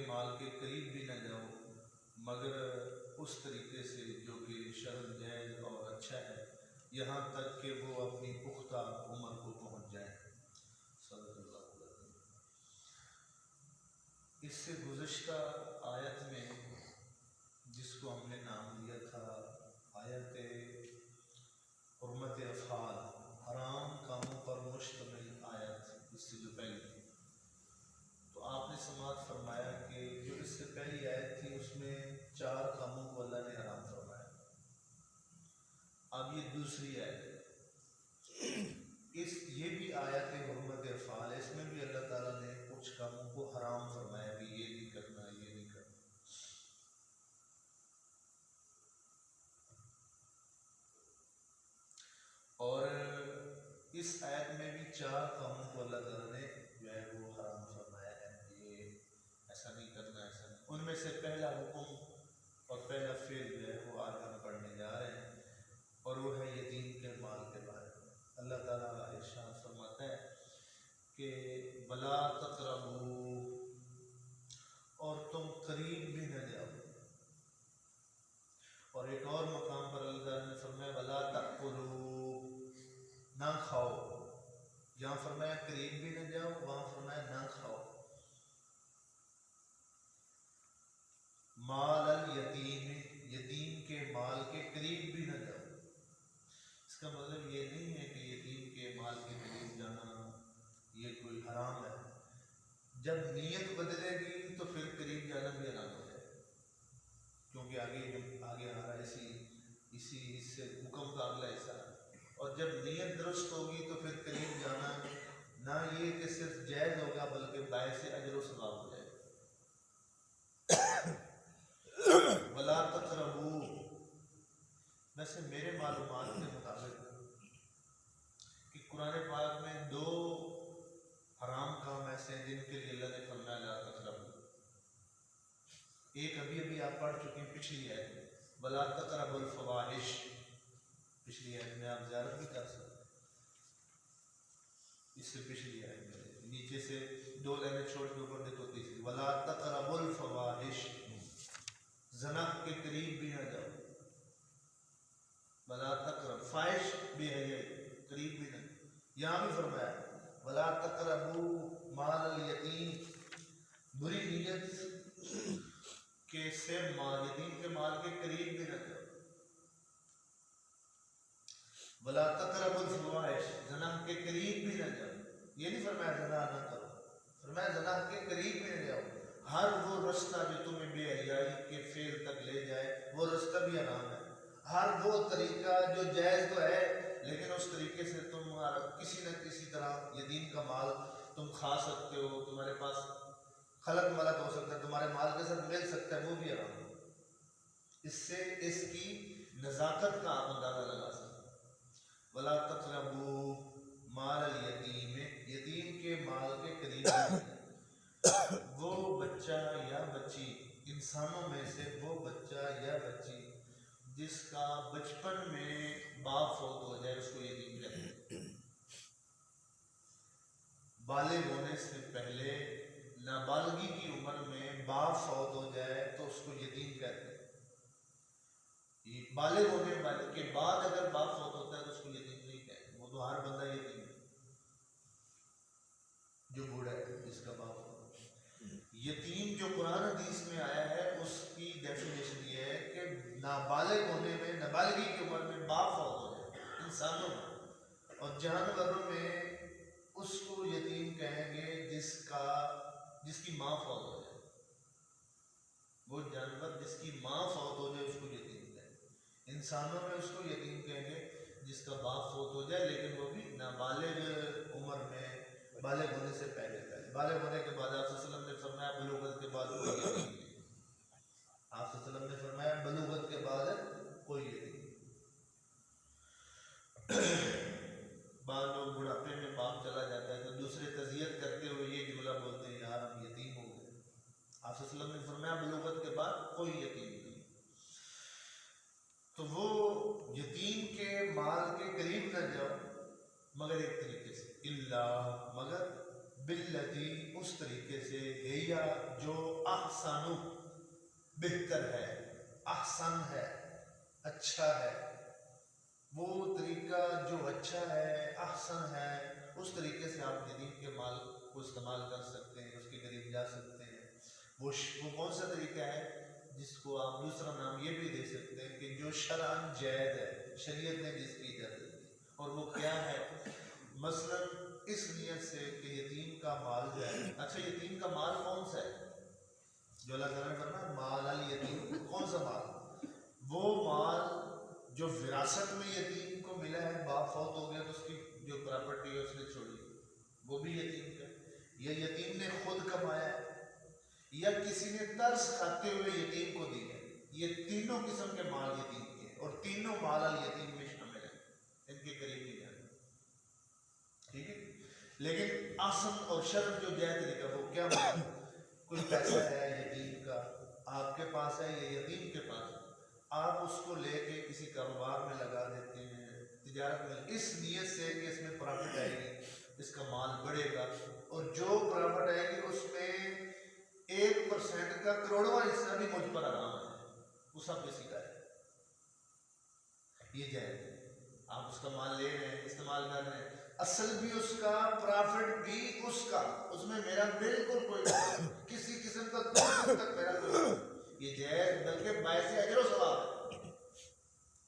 माल के करीब भी न जाओ मगर उस तरीके से जो कि शर्म जायज़ और अच्छा है, यहाँ तक कि वो अपनी पुख्ता उम्र को पहुँच जाए। सल्लल्लाहु अलैहि वसल्लम। इससे गुज़श्ता आयत में जिसको हमने नाम दिया था आयत हुर्मत अफ़ाल, हराम कामों पर मुश्तमिल आयत, इससे जो पहली थी, तो आपने समाअत फरमाया कि जो इससे पहली आयत थी उसमें 4 कामों को अल्लाह ने हराम फरमाया। अब ये दूसरी आयत है, ये भी आयत हुर्मत अफ़ाल है, इसमें भी अल्लाह ताला ने कुछ कामों को हराम फरमाया कि ये नहीं करना, ये नहीं करना। और इस आयत में भी 4 कामों को अल्लाह ताला ने जो है वो हराम फरमाया है, ये ऐसा नहीं करना, ऐसा नहीं। उनमें से पहला हुक्म और पहला फेल जो है वो आज हम पढ़ने जा रहे हैं, और वो है यतीम के माल के बारे में। अल्लाह ताला इरशाद फरमाता है कि वला तक़रबू, और तुम करीब भी न जाओ। और एक और मकाम पर अल्लाह ताला ने फरमाया वला तअकुलू, ना खाओ। जहाँ फरमाया करीब भी न जाओ, वहाँ फरमाया ना खाओ। माल अल यतीम, यतीम के माल के करीब भी न जाओ। इसका मतलब ये नहीं है कि यतीम के माल के करीब जाना ये कोई हराम है। जब नीयत बदलेगी तो फिर करीब जाना भी हराम हो जाएगा, क्योंकि आगे आ रहा है इसी इससे हुक्म का अगला हिस्सा। और जब नीयत दुरुस्त होगी तो फिर करीब जाना ना ये कि सिर्फ जायज़ होगा बल्कि बायस अजर व सवाब हो जाएगा। वला तक़रबू, वैसे मेरे मालूमात के मुताबिक कि कुरान पाक में 2 हराम काम ऐसे हैं जिनके लिए अल्लाह ने फरमाया ला तक़रबू। एक अभी अभी आप पढ़ चुके हैं पिछली आयत में, वला तक़रबुल फ़वाहिश। पिछली आयत में आप ज़ियारत भी कर सकते हैं, इससे पिछली आयत में नीचे से 2 लाइनें छोड़ के ऊपर देखो तीसरी, वला तक़रबुल फ़वाहिश, ज़ना के करीब भी न जाओ। वला तक़रब, फाहिश भी है ये, करीब भी नहीं। यहाँ भी फरमाया वला तक़रबू माल अल यतीम, बुरी नीयत के से यतीम के माल के करीब भी न जाओ। वला तक़रबुल फ़वाहिश, ज़ना के करीब भी न जाओ। ये नहीं फरमाया ज़ना न करो, फरमाया ज़ना के करीब भी न जाओ। हर वो रास्ता जो तुम्हें बेहयाई के फेल तक ले जाए वो रास्ता भी हराम है। हर वो तरीका जो जायज़ तो है लेकिन उस तरीके से तुम किसी न किसी तरह यतीम का माल तुम खा सकते हो, तुम्हारे पास खलक मलक हो सकता है, तुम्हारे माल के साथ मिल सकता है, वो भी हराम है। इससे इसकी नज़ाकत का आप अंदाज़ा लगा सकते हैं। वला तक़रबू माल अल यतीम, यतीम के माल के करीब वो बच्चा या बच्ची, इंसानों में से वो बच्चा या बच्ची जिसका बचपन में बाप फौत हो जाए उसको यतीम कहते हैं। बालिग होने से पहले नाबालगी की उम्र में बाप फौत हो जाए तो उसको यतीम कहते हैं। बालिग होने वाले के बाद अगर बाप फौत होता है तो उसको यतीम नहीं कहते, वो तो हर बंदा यतीम है जो बूढ़ा है जिसका बाप फौत। यतीम जो कुरान हदीस में आया है उसकी डेफिनेशन ये है कि नाबालिग होने में, नाबालिगी की उम्र में बाप फौत हो जाए इंसानों में, और जानवरों में उसको यतीम कहेंगे जिसकी माँ फौत हो जाए। वो जानवर जिसकी माँ फौत हो जाए उसको यतीम कहेंगे। इंसानों में उसको यतीम कहेंगे जिसका बाप फौत हो जाए लेकिन वो भी नाबालिग उम्र में, बालिग होने से पहले बालिग होने के बाद आप सल्लल्लाहु अलैहि वसल्लम ने फरमाया बलूगत के बाद कोई यतीम नहीं। आप सल्लल्लाहु अलैहि वसल्लम ने फरमाया बलूगत के बाद कोई यतीम। बाद लोग बुढ़ापे में बाप चला जाता है तो दूसरे तज़ियत करते हुए ये जुमला बोलते हैं यार हम यतीम हो गए। आप सल्लल्लाहु अलैहि वसल्लम ने फरमाया बलूगत के बाद कोई यतीम नहीं। तो वो यतीम के माल के करीब न जाओ मगर एक तरीके से, इल्ला मगर बिल्लती उस तरीके से, हिया जो अहसनु बेहतर है, अहसन है, अच्छा है, वो तरीका जो अच्छा है, अहसन है, उस तरीके से आप यतीम के माल को इस्तेमाल कर सकते हैं, उसके करीब जा सकते हैं। वो कौन सा तरीका है जिसको आप दूसरा नाम ये भी दे सकते हैं कि जो शरअन जायज़ है, शरीयत ने जिसकी इजाज़त दी, और वो क्या है? मसलन इस नियत से कि यतीम का माल जो है, अच्छा यतीम का माल कौन सा है जो अल्लाह ताला ने फरमाया माल अल यतीम, कौन सा माल? वो माल जो विरासत में यतीम को मिला है, बाप फौत हो गया तो उसकी जो प्रॉपर्टी है उसने छोड़ी, वो भी यतीम का, या यतीम ने खुद कमाया है, या किसी ने तर्स खाते हुए यतीम को दी है। ये तीनों किस्म के माल यतीम के, और तीनों माल अल यतीम में शामिल है, इनके करीब नहीं जाना, ठीक है। लेकिन आसन और शर्म जो जायज़ तरीका वो क्या माल? कोई पैसा है यतीम का, आपके पास है या यतीम के पास, आप उसको लेके किसी कारोबार में लगा देते हैं, तिजारत में, इस नियत से कि इसमें प्रॉफिट आएगी, इसका माल बढ़ेगा, और जो प्रॉफिट आएगी उसमें 1% का करोड़वां हिस्सा भी मुझ पर आराम है, वो सब किसी का है, ये जायज़ है। आप उसका माल ले रहे हैं, इस्तेमाल कर रहे हैं, असल भी उसका, प्रॉफिट भी उसका, उसमें मेरा बिल्कुल कोई किसी किस्म का तक मेरा कोई, ये जायज़, बल्कि बायसे अजर व सवाब है।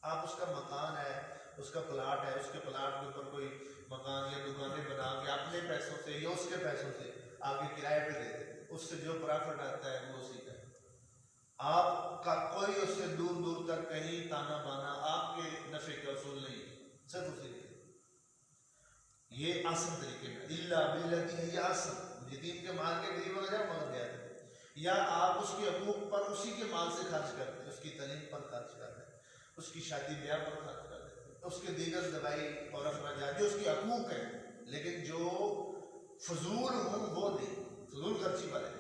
आप उसका मकान है, उसका प्लाट है, उसके प्लाट के ऊपर कोई मकान या दुकानें बना के अपने पैसों से या उसके पैसों से आगे किराए पे देते, उससे जो प्रॉफिट आता है वो उसी का है। आपका कोई उससे दूर दूर तक कहीं ताना बाना आपके नफे का उसूल नहीं, सिर्फ उसी के। ये आसन तरीके में, इल्ला बिल्लती है, ये आसन, यतीम के माल के करीब अगर मगर गया है, या आप उसके हकूक पर उसी के माल से खर्च करते हैं, उसकी तालीम पर खर्च करते हैं, उसकी शादी ब्याह पर खर्च करते हैं, उसके दीगर दवाई और अखराजात जो उसकी हकूक है, लेकिन जो फजूल हों वो नहीं, फजूल खर्ची वाले,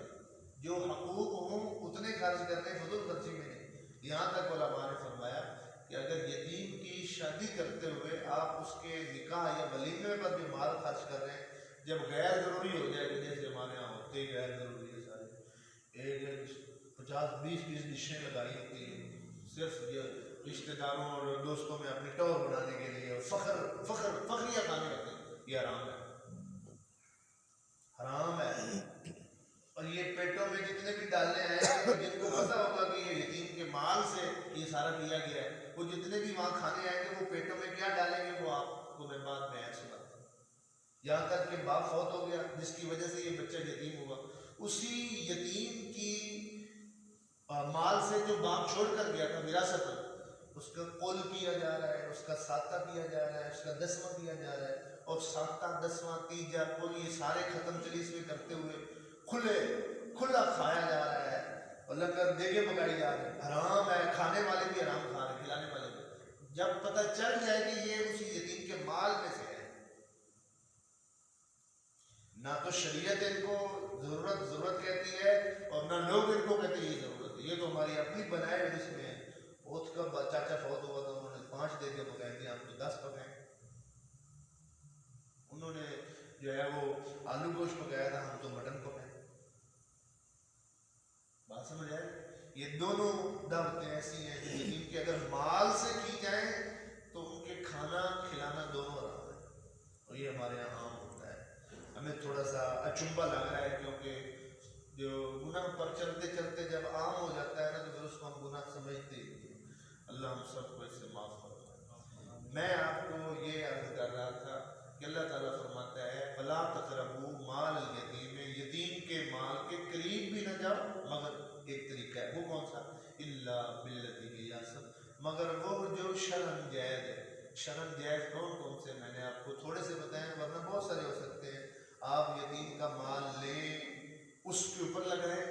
जो हकूक हों उतने खर्च करते हैं, फजूल खर्ची में नहीं। यहाँ तक उलमा ने फरमाया कि अगर यतीम की शादी करते हुए आप उसके निकाह या वलीमे पर भी माल खर्च कर रहे हैं, जब गैर ज़रूरी हो जाए, जैसे हमारे यहाँ होते ही गैर ज़रूरी है, सारे एक 50-20 डिशें लगाई होती हैं सिर्फ ये रिश्तेदारों और दोस्तों में अपनी टौर बनाने के लिए, और फखरिया खाने होते हैं, ये हराम है, हराम है। और ये पेटों में जितने भी डालने आएंगे, जिनको पता होगा कि ये यतीम के माल से ये सारा किया गया है, वो जितने भी वहाँ खाने आएंगे वो पेटों में क्या डालेंगे वो आपको मैं बाद में ऐसे सुनाता हूँ। यहाँ तक कि बाप फौत हो गया जिसकी वजह से ये बच्चा यतीम हुआ, उसी यतीम की माल से जो बाप छोड़ कर गया था विरासत में, उसका कुल किया जा रहा है, उसका साता किया जा रहा है, उसका दसवां किया जा रहा है, और साता दसवां तीजा कुल ये सारे खत्म चलीस में करते हुए खुला खाया जा रहा है, और लंगर देगे पकाई जा रही है, हराम है, खाने वाले भी हराम खा रहे, खिलाने वाले भी। जब पता चल जाए कि ये उसी यतीम के माल में से है, ना तो शरीयत इनको जरूरत कहती है, और ना लोग इनको कहते ये जरूरत है, ये तो हमारी अपनी बनाए हुए जिसमें है। बहुत कब चाचा फौत हुआ तो उन्होंने 5 दे के पकाए थे, हम तो 10 पकाए, उन्होंने जो है वो आलू गोश्त पकाया था, हम तो मटन पकाए। बात समझ आए? ये दोनों दावतें ऐसी हैं कि यतीम के अगर माल से की जाए तो उनके खाना खिलाना दोनों हराम है, और ये हमारे यहाँ आम होता है। हमें थोड़ा सा अचंभा लग रहा है क्योंकि जो गुनाह पर चलते चलते जब आम हो जाता है ना तो फिर उसको हम गुनाह समझते ही नहीं। अल्लाह हम सबको इससे माफ़ फरमाए। मैं आपको ये अर्ज कर रहा था कि अल्लाह ताला फरमाता है फला तक़रबू माल यतीम, यतीम के माल के करीब भी न जाओ, मगर एक तरीका है, वो कौन सा? इल्ला बिल्लती हिय अहसन, मगर वो जो शरअन जायज़ है। शरअन जायज़ कौन कौन से मैंने आपको थोड़े से बताए, वरना बहुत सारे हो सकते हैं। आप यतीम का माल लें, उसके ऊपर लगाएं,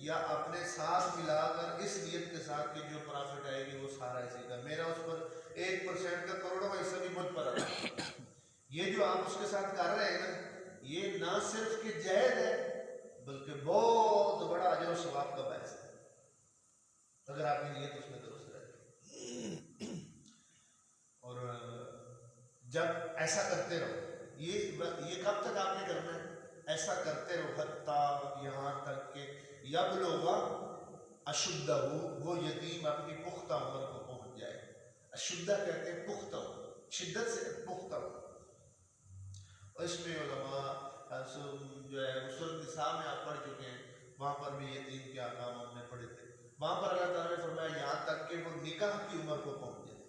या अपने साथ मिलाकर इस नियत के साथ कि जो प्रॉफिट आएगी वो सारा इसी का, मेरा उस पर 1% का करोड़ों हिस्सा भी मुझ पर आ रहा है। ये जो आप उसके साथ कर रहे हैं ना, ये ना सिर्फ कि जायज़ है बल्कि बहुत बड़ा अजर और सवाब का बायस है, अगर आपकी नीयत उसमें दुरुस्त रहे। और जब ऐसा करते रहो, ये कब तक आपने करना है? ऐसा करते रहो हत्ता यहाँ तक के यबलुगा अशुद्धहु, वो यतीम अपनी पुख्ता उम्र को पहुंच जाए। अशुद्धा कहते हैं पुख्ता, शिद्दत से पुख्ता। और इसमें उलमा जो है सूरत निसा में आप पढ़ चुके हैं, वहाँ पर भी यतीम के अहकाम हमने पढ़े थे। वहाँ पर अल्लाह ताला ने फरमाया यहाँ तक कि वो निकाह की उम्र को पहुंच जाए।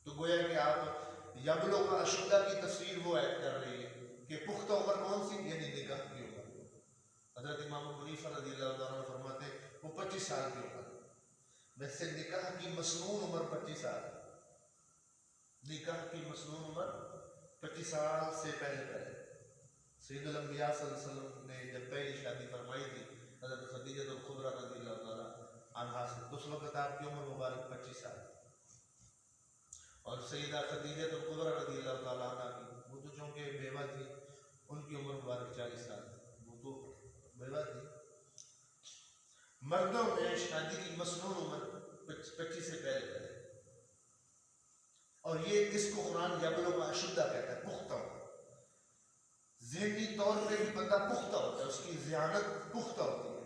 तो गोया कि आप यबलुगा अशुद्धा की तफसीर वो ऐड कर रही है कि पुख्ता उम्र कौन सी, यानी निकाह की उम्र। हज़रत इमाम अबू हनीफा रज़ियल्लाहु अन्हु फरमाते वो 25 साल की उम्र। वैसे निकाह की मसनून उम्र 25 साल, निकाह की मसनून उम्र 25 साल से पहले। सैयदुल अंबिया सल्लल्लाहु अलैहि वसल्लम ने जब पहली शादी फरमाई थी हज़रत खदीजतुल कुबरा रज़ियल्लाहु ताला अन्हा से, तो उस वक्त आपकी उम्र मुबारक 25 साल। और सैयदा खदीजतुल कुबरा रज़ियल्लाहु ताला अन्हा की, वो तो चूँकि बेवा थी, उनकी उम्र मुबारक 40 साल, वो तो बेवा थी। मर्दों में शादी की मसनून उम्र 25 से पहले। और ये इसको कुरान यबलुगा अशुद्धा कहता है, पुख्ता। ज़हनी तौर पे भी बंदा पुख्ता होता है, उसकी ज़ियानत पुख्ता होती है,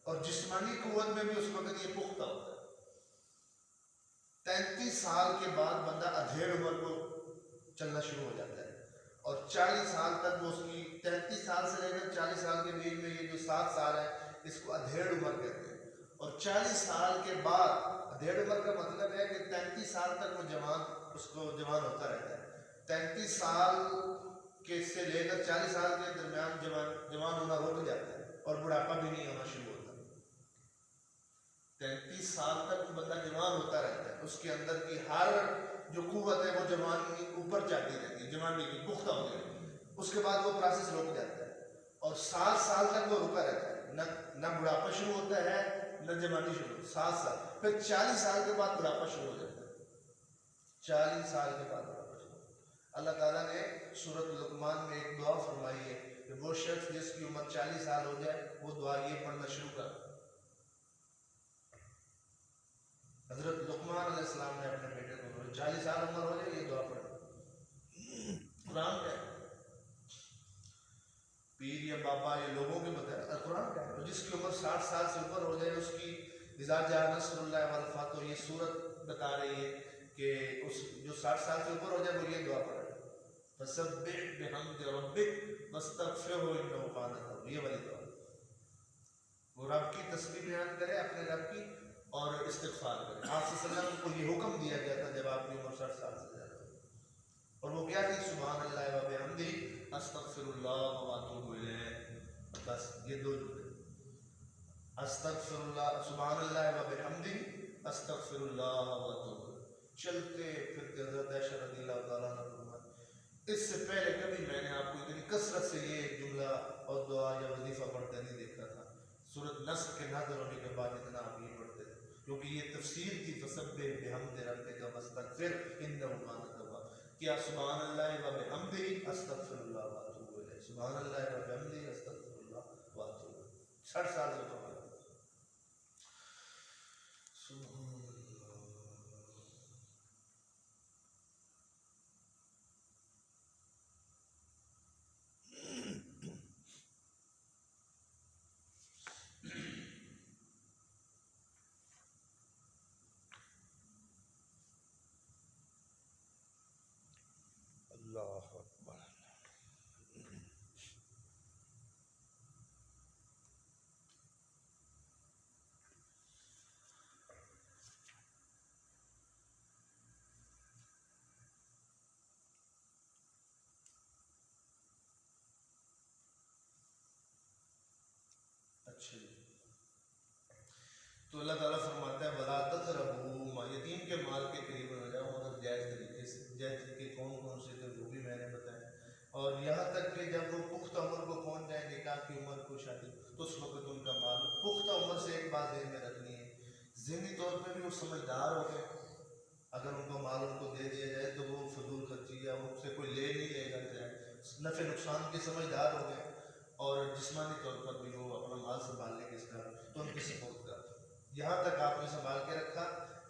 और जिस्मानी कुव्वत में भी उस वक्त ये पुख्ता होता है। 33 साल के बाद बंदा अधेड़ उम्र को चलना शुरू हो जाता है, और 40 साल तक वो उसकी 33 साल से लेकर 40 साल के बीच में ये जो 7 साल है इसको अधेड़ उम्र कहते हैं। और 40 साल के बाद, अधेड़ उम्र का मतलब है कि 33 साल तक वो जवान, उसको जवान होता रहता है। 33 साल के से लेकर 40 साल के दरमियान जवान होना रुक जाता है, और बुढ़ापा भी नहीं होना शुरू होता। 33 साल तक बंदा जवान होता रहता है, उसके अंदर की हर जो कुव्वत है वो जवान ऊपर जाती रहती है, जवानी की पुख्ता हो जाती। उसके बाद वो प्रोसेस रुक जाता है, और 7 साल तक वो रुका रहता है, न बुढ़ापा शुरू होता है न जवानी शुरू, 7 साल। फिर 40 साल के बाद बुढ़ापा शुरू हो जाता है, 40 साल के बाद बुढ़ापा शुरू। अल्लाह ताला ने सूरत लुकमान में एक दुआ फरमाई है कि वो शख्स जिसकी उम्र 40 साल हो जाए वो दुआ ये पढ़ना शुरू कर। हजरत लुकमान अलैहिस्सलाम ने अपने बेटे को 40 साल उम्र हो जाए ये दुआ पढ़। कुरान क्या है, पीर या बाबा या लोगों के बताया, कुरान क्या है। और जिसकी उम्र 60 साल से ऊपर हो जाए उसकी इज़ा जा नस्रुल्लाह वल फतह, तो ये सूरत बता रही है कि उस जो 60 साल से ऊपर हो जाए वो ये दुआ पढ़े, फसब्बिह बिहम्दि रब्बिक वस्तगफिरहु इन्नहु कान तव्वाबा, ये वाली दुआ। वो रब की तस्बीह बयान करे, अपने रब की, और इस्तिग़फार करे। आप सल्लल्लाहु अलैहि वसल्लम को ये हुक्म दिया गया था जब आपकी उम्र 60 साल से ज़्यादा हो, और वो क्या थी, सुभान अल्लाह व बिहम्दिही अस्तगफिरुल्लाह व अतूबु इलैह। बस ये दो जुमले, अस्तगफिरुल्लाह, सुभान अल्लाह व बिहम्दिही अस्तगफिरुल्लाह व अतूबु। चलते फिरते हज़रत आयशा रज़ियल्लाहु ताला अन्हा फरमाती, इससे पहले कभी मैंने आपको इतनी कसरत से ये जुमला और दुआ या वजीफा पढ़ते नहीं देखा था। सूरत नस्र के नाज़िल होने के बाद इतना आप ये पढ़ते थे, क्योंकि ये तफसीर थी फसब्बिह बिहम्दि रब्बिका वस्तगफिर इन्नहु कान तव्वाबा। क्या सुभान अल्लाह व बिहम्दिही अस्तगफिरुल्लाह व अतूबु इलैह, सुभान अल्लाह व बिहम्दिही अस्तगफिरुल्लाह व अतूबु इलैह, 60 साल से पढ़ा। अल्लाह अकबर। अच्छा जी, तो अल्लाह ताला फरमाता है वला तक़रबू, यतीम के माल के करीब न जाओ मगर जायज़ तरीके से। जायज़ तरीके कौन कौन से थे वो भी मैंने बताया। और यहाँ तक कि जब वो पुख्ता उम्र को पहुँच जाए, निकाह की उम्र को, शादी, तो उस वक्त उनका माल, पुख्ता उम्र से एक बात ध्यान में रखनी है, ज़हनी तौर पर भी वो समझदार हो गए। अगर उनको माल उनको दे दिया जाए तो वो फजूल खर्ची या उनसे कोई ले नहीं लेगा जाए, नफ़े नुकसान के समझदार हो गए। और जिस्मानी तौर पर भी वो अपना माल संभालने के इसका तो उनकी सपोर्ट कर, यहाँ तक आपने संभाल के रखा,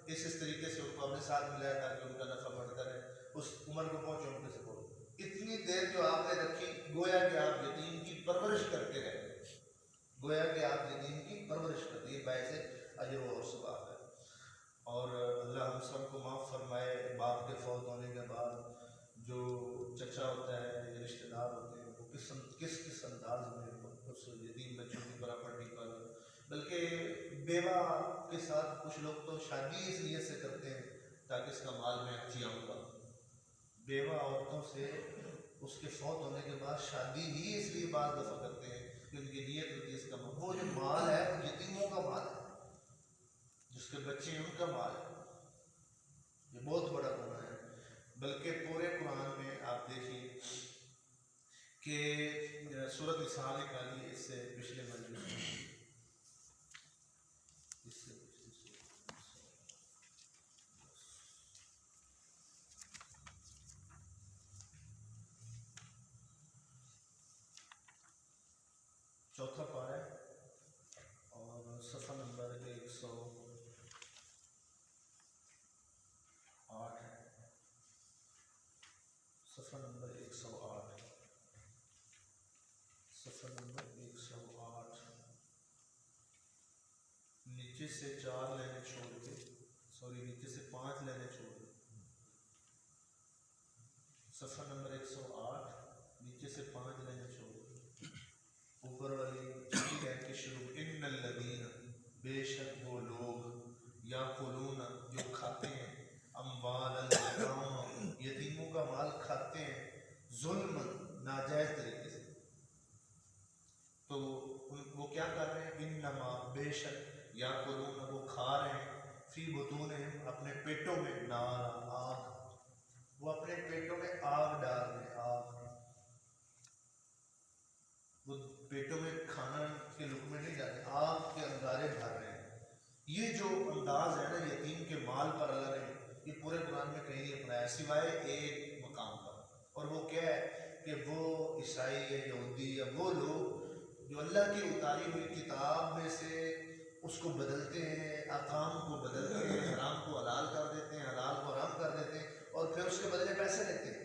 इस तरीके से उनको अपने साथ मिलाया ताकि उनका नफ़ा बढ़ता रहे, उस उम्र को पहुँचे उनके सपोर्ट। इतनी देर जो आपने रखी, गोया कि आप यतीम की परवरिश करते रहे, गोया कि आप यतीम की परवरिश करते, ये बायसे अजर और सवाब है। और अल्लाह हम सबको माफ़ फरमाए। बाप के फौत होने के बाद जो चचा होता है या रिश्तेदार होते हैं वो किस अंदाज में उस यतीम बच्चों की बराबर नहीं पाते, बल्कि बेवा के साथ कुछ लोग तो शादी इस नीयत से करते हैं ताकि इसका माल में अच्छी आऊँगा। बेवा औरतों से उसके फौत होने के बाद शादी ही इसलिए बाद दफ़ा करते हैं कि उनकी नीयत होती है इसका माल, वो जो माल है वो यतीमों का माल है, जिसके बच्चे हैं उनका माल है। ये बहुत बड़ा गुनाह है। बल्कि पूरे कुरान में आप देखिए कि सूरत निसा निकालिए इससे पिछले मजलिस में, इससे चौथा पारा है और सफ़ा नंबर 108 है, सफ़ा नंबर 108, सफ़ा नंबर 108, नीचे से 4 लाइनें छोड़ के, सॉरी नीचे से 5 लाइनें छोड़ के, सफ़ा नंबर 108 नीचे से 5 लाइनें छोड़ के ऊपर वाली लाइन के शुरू, इन्नल्लज़ीना बेशक वो लोग याकुलून जो खाते हैं अम्वालल यतामा यतीमों का माल खाते हैं, जुल्मन नाजायज़ तरीके से, तो वो क्या कर रहे हैं, इन्नमा बेशक याकुलून वो खा रहे हैं, फी बुतूनिहिम अपने पेटों में, नारा आग, वो अपने पेटों में आग डाल रहे हैं, आग, वो पेटों में खाना के लुकमे नहीं डाले, आग के अंगारे भर रहे हैं। ये जो अंदाज है ना यतीम के माल पर अल्लाह ने ये पूरे कुरान में कहीं नहीं अपनाया सिवाय एक मकाम पर, और वो क्या है कि वो ईसाई या यहूदी या वो लोग जो अल्लाह की उतारी हुई किताब में से उसको बदलते हैं, अकाम को बदलते हैं, हराम को हलाल कर देते हैं, हलाल को हराम कर देते हैं और फिर उसके बदले पैसे लेते हैं।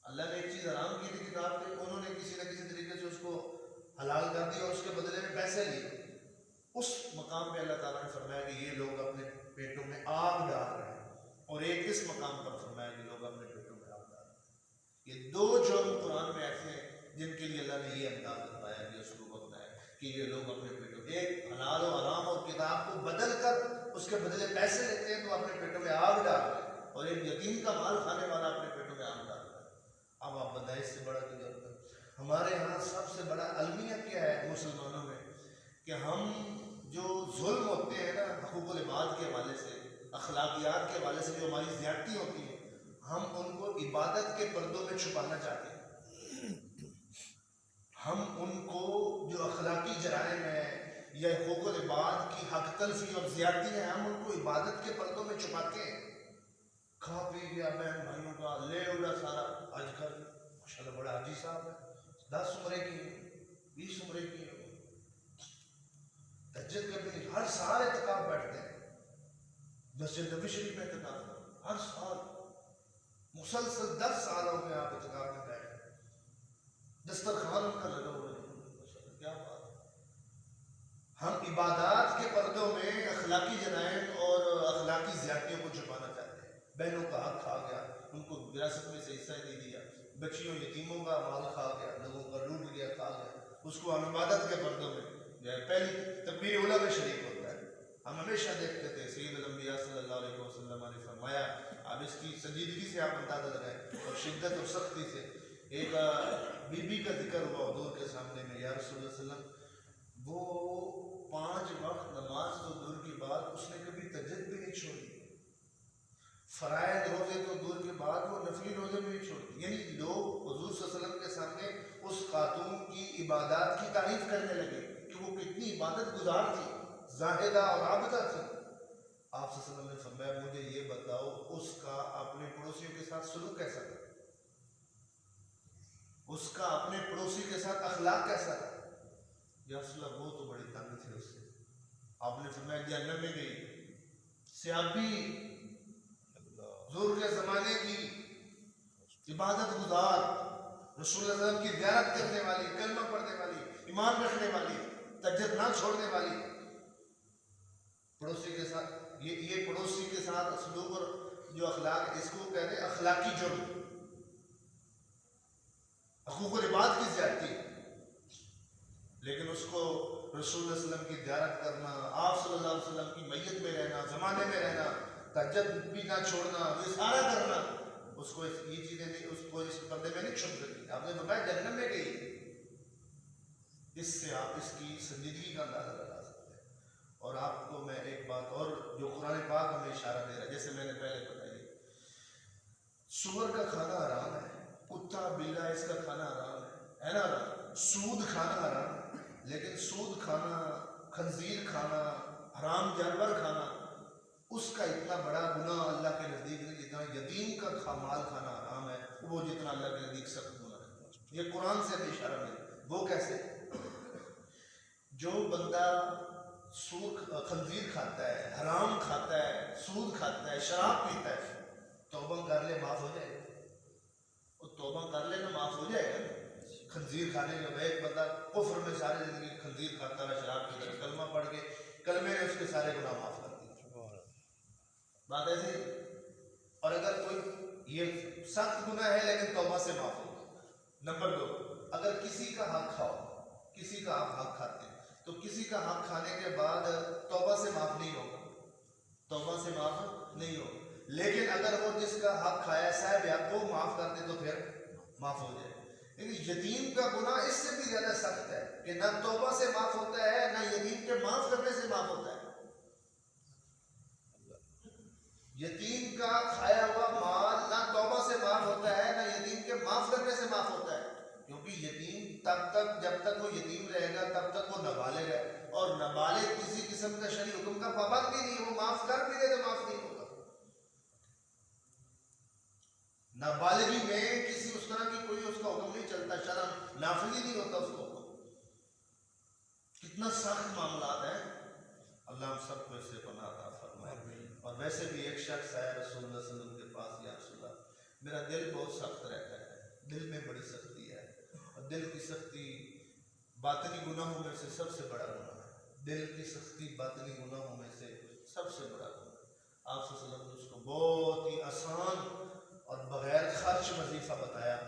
अल्लाह ने एक चीज़ हराम की थी किताब में, उन्होंने किसी न किसी तरीके से उसको हलाल कर दिया और उसके बदले में पैसे लिए। उस मकाम पे अल्लाह ताला ने फरमाया कि ये लोग अपने पेटों में आग डाल रहे हैं, और एक इस मकाम पर फरमाया कि लोग अपने पेटों में आग डाल रहे हैं। ये दो जुर्म कुरान में ऐसे हैं जिनके लिए अल्लाह ने ये अंदाज बताया, ये उसको बताया कि ये लोग अपने पेटों में एक हलाल और हराम और किताब को बदल कर उसके बदले पैसे लेते हैं तो अपने पेटों में आग डाल रहे हैं, और एक यतीम का माल खाने वाला अपने पेटों में आग डाल रहा है। अब आप बताइए इससे बड़ा क्या है? हमारे यहाँ सबसे बड़ा अलमिया क्या है मुसलमानों में कि हम जो जुल्म होते हैं ना हकूक़ुल इबाद के हवाले से, अखलाकियात के हवाले से जो हमारी ज़्यादती होती है, हम उनको इबादत के पर्दों में छुपाना चाहते हैं। हम उनको जो अखलाकी जराइम है या हकूक़ुल इबाद की हक तलफी और ज़्यादती है, हम उनको इबादत के पर्दों में छुपाते हैं। खा पी गया बहन भाइयों का ले उड़ा सारा, आजकल माशाल्लाह बड़ा हाजी साहब है, 10 उम्रें की 20 उम्रें की तहज्जुद कभी नहीं, हर साल एतकाफ बैठते हैं, मस्जिद नबी शरीफ में एतकाफ हर साल मुसलसल 10 सालों में आप एतकाफ में बैठे, दस्तरखान उनका लगा हुआ है, क्या बात है। हम इबादत के पर्दों में अखलाकी जराइम और अखलाकी ज़्यादतियों को छुपाना चाहते हैं। बहनों का हक खा गया, उनको विरासत में से हिस्सा नहीं दिया, बच्चियों यतीमों का माल खा गया, लोगों का लूट लिया, खा गया, उसको हम इबादत के पर्दों में पहली तकबीर उला में शरीक होता है। हम हमेशा देखते थे सैयदुल अंबिया सल्लल्लाहु अलैहि वसल्लम ने फरमाया, अब इसकी संजीदगी से आप अंदाजा लगाएं और शिद्दत और सख्ती से। एक बीबी का जिक्र हुआ हुजूर के सामने में, या रसूलुल्लाह सल्लल्लाहु अलैहि वसल्लम वो 5 वक्त नमाज तो दूर की बात उसने कभी तहज्जुद भी नहीं छोड़ी, फराइज रोजे तो दूर के बाद वो नफली रोजे भी नहीं छोड़ती। यानी लोग हुजूर सल्लल्लाहु अलैहि वसल्लम के सामने उस खातून की इबादत की तारीफ करने लगे कि वो कितनी इबादत गुजार थी, जाहिदा और आबिदा थी। आप सल्लल्लाहु अलैहि वसल्लम ने फरमाया, मुझे ये बताओ उसका अपने पड़ोसियों के साथ सलूक कैसा था, उसका अपने पड़ोसी के साथ अखलाक कैसा था? या रसूलल्लाह वो तो बड़ी तंग थी उससे। आपने फरमाया जहन्नम में गई, सियाबी जोर के जमाने की, इबादत गुजार, रसूल सल्लल्लाहु अलैहि वसल्लम की ज़ियारत करने वाली, कलमा पढ़ने वाली, ईमान रखने वाली, तहज्जुद ना छोड़ने वाली, पड़ोसी के साथ ये पड़ोसी के साथ सलूक और जो अखलाक, इसको कहते हैं अखलाकी जुर्म, हकूक़ुल इबाद की ज़्यादती। लेकिन उसको रसूल सल्लल्लाहु अलैहि वसल्लम की ज़ियारत करना, आप सल्लल्लाहु अलैहि वसल्लम की मैयत में रहना, ज़माने में रहना, तहज्जुद भी ना छोड़ना, ये सारा करना, उसको ये चीज़ें नहीं, उसको इस पर्दे में नहीं छुप सकती। आपने बताया जन्नत में गई, इससे आप इसकी संजीदगी का अंदाजा लगा सकते हैं। और आपको मैं एक बात और, जो कुरान पाक हमें इशारा दे रहा है, जैसे मैंने पहले बताई, सूअर का खाना हराम है, कुत्ता बिल्ला इसका खाना हराम है ना, सूद खाना हराम है, लेकिन सूद खाना, खंजीर खाना, हराम जानवर खाना, उसका इतना बड़ा गुनाह अल्लाह के नज़दीक नहीं जितना यतीम का माल खाना हराम है, वो जितना अल्लाह के नज़दीक सख्त गुनाह है। ये कुरान से भी इशारा नहीं। वो कैसे? जो बंदा खंजीर खाता है, हराम खाता है, सूद खाता है, शराब पीता है, तौबा कर ले माफ हो जाएगा। वो तौबा कर ले ना माफ हो जाएगा। खंजीर खाने के बाद एक बंदा कुफ्र में सारी जिंदगी खंजीर खाता रहा, शराब पीता रहा, कलमा पढ़ के कलमे ने उसके सारे गुनाह माफ कर दिए। बात ऐसी। और अगर कोई ये सख्त गुनाह है लेकिन तौबा से माफ होगा। नंबर 2, अगर किसी का हक खाओ, किसी का आप हक खाते हैं, तो किसी का हक खाने के बाद तौबा से माफ नहीं होगा, तौबा से माफ नहीं होगा। लेकिन अगर वो जिसका हक खाया साहब आपको माफ कर दे तो फिर माफ हो जाए। लेकिन यतीम का गुनाह इससे भी ज्यादा सख्त है कि ना तौबा से माफ होता है, ना यतीम के माफ करने से माफ होता है। यतीम का खाया हुआ माल ना तौबा से माफ होता है, ना यतीम के माफ करने से माफ होता है। क्योंकि यतीम तब तक, जब तक वो यतीम रहेगा तब तक वो नाबालिग है, और नाबालिग किसी किस्म का शरीय हुक्म का पाबंद भी नहीं, वो माफ कर भी दे तो माफ नहीं होगा। नाबालिगी में किसी उस तरह की कोई उसका हुक्म नहीं चलता, शर्म नाफिज नहीं होता उसको हुक्म। कितना सख्त मामला है। अल्लाह हम सबको इससे पनाह अता फरमाए। और वैसे भी एक शख्स आया रसूल सल्लल्लाहु अलैहि वसल्लम के पास, या रसूल अल्लाह, मेरा दिल बहुत सख्त रहता है, दिल में बड़ी सख्ती है, और दिल की सख्ती बातनी गुनाहों में से सबसे बड़ा गुनाह है। दिल की सख्ती बातनी गुनाहों में से सबसे बड़ा गुनाह है। आप सल्लल्लाहु अलैहि वसल्लम ने उसको बहुत ही आसान और बगैर खर्च वजीफा बताया।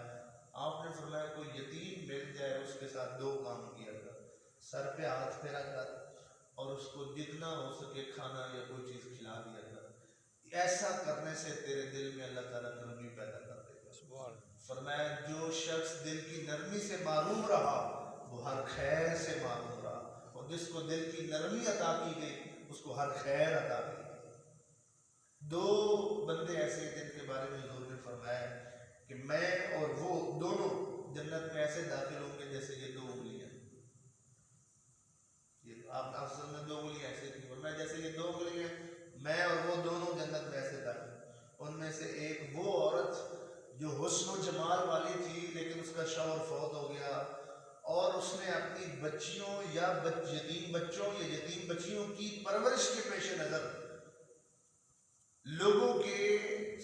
आपने फरमाया कोई यतीम मिल जाए उसके साथ 2 काम किया कर, सर पे हाथ फेरा कर और उसको जितना हो सके खाना या कोई चीज़ खिला दिया कर। ऐसा करने से तेरे दिल में अल्लाह ताला नरमी पैदा कर देगा। फरमाया जो शख्स दिल की नरमी से मारूम रहा वो हर खैर से मारूम रहा, और जिसको दिल की नरमी अता की गई उसको हर खैर अता की गई। 2 बंदे ऐसे जिनके बारे में हुजूर ने फरमाया कि मैं और वो दोनों जन्नत में ऐसे दाखिल होंगे जैसे ये 2 उंगलियां। ये आप असल में 2 उंगलियां ऐसे थी, फरमाया जैसे ये 2 उंगलियां, मैं और वो दोनों जन्नत में ऐसे दाखिल। उनमें से एक वो औरत जो हुस्न जमाल वाली थी लेकिन उसका शौहर फौत हो गया, और उसने अपनी बच्चियों या यतीम बच्चों या यतीम बच्चियों की परवरिश के पेश नज़र लोगों के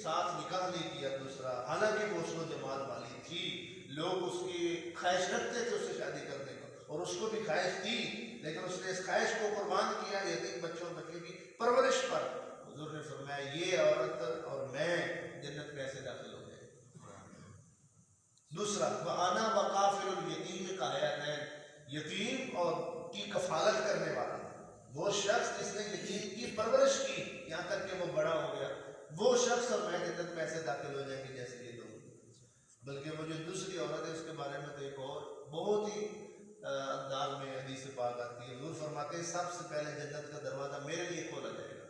साथ निकाह नहीं किया दूसरा, हालांकि वो हुस्न जमाल वाली थी, लोग उसकी ख्वाहिश रखते थे उससे शादी करने को, और उसको भी ख्वाहिश थी, लेकिन उसने इस ख्वाहिश को कुर्बान किया यतीम बच्चों बच्चियों की परवरिश पर। हुजूर ने फरमाया ये औरत और मैं जन्नत में ऐसे दाखिल हो गए। दूसरा आना वकाफिल यतीम का है, यतीम और की कफालत करने वाला वो शख्स जिसने यतीम की परवरिश की यहाँ तक कि वो बड़ा हो गया, वो शख्स और मैं जन्नत में ऐसे दाखिल हो जाएंगे जैसे ये 2। बल्कि वो जो दूसरी औरत है उसके बारे में तो एक और बहुत ही अंदाज में हदीस पाक आती है। हुजूर फरमाते हैं सबसे पहले जन्नत का दरवाज़ा मेरे लिए खोला जाएगा,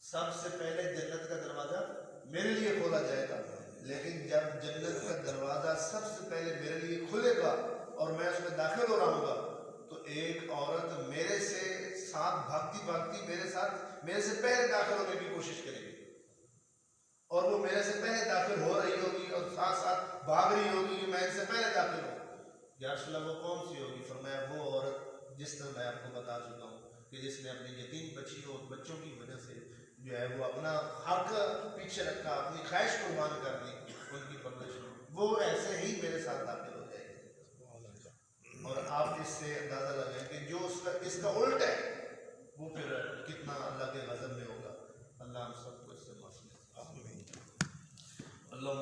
सबसे पहले जन्नत का दरवाज़ा मेरे लिए खोला जाएगा। लेकिन जब जन्नत का दरवाज़ा सबसे पहले मेरे लिए खुलेगा और मैं उसमें दाखिल हो रहा हूँगा, तो एक औरत मेरे से साथ भागती भागती मेरे से पहले दाखिल होने की कोशिश करेगी, और वो मेरे से पहले दाखिल हो रही होगी और साथ साथ भाग रही होगी कि मैं इनसे पहले दाखिल हूँ। या रसूल अल्लाह वो कौन सी होगी? फरमाया वो औरत जिस तरह मैं आपको बता चुका हूँ कि जिसने अपनी यतीम बच्चियों और बच्चों की वजह से जो है वो अपना हक पीछे रखा, अपनी ख्वाहिश कुर्बान कर दी, उनकी परवरिश वो ऐसे ही मेरे साथ दाखिल हो जाएगी। और आप इससे अंदाजा लगाएं कि जो इसका उल्ट है वो फिर कितना अल्लाह के गज़ब में होगा। अल्लाह हम सबको इससे माफ़ करे। अल्लाह